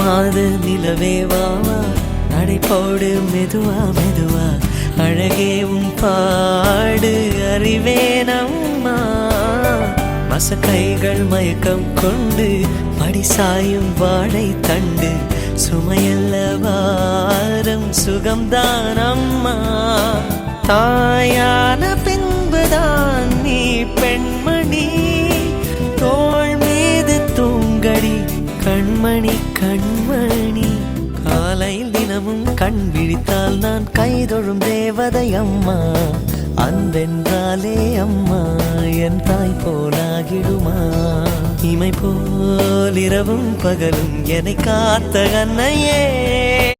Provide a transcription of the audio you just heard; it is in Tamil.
மாத நிலவே வாவா நடை போடு மெதுவா மெதுவா அழகே உன் பாடு அறிவேனம்மா மசக்கைகள் மயக்கம் கொண்டு படிசாயும் வாழை தண்டு சுமையல்ல வாரம் சுகம்தான் அம்மா தாயான பின்புதான் நீ பெண்மணி தோள் மீது தூங்கடி கண்மணி கண்மணி காலையில் தினமும் கண் விழித்தால் நான் கைதொழும் தேவதை அம்மா அன்பென்றாலே அம்மா என் தாய் போலாகிடுமா இமை போல் இரவும் பகலும் என்னை காத்த கண்ணையே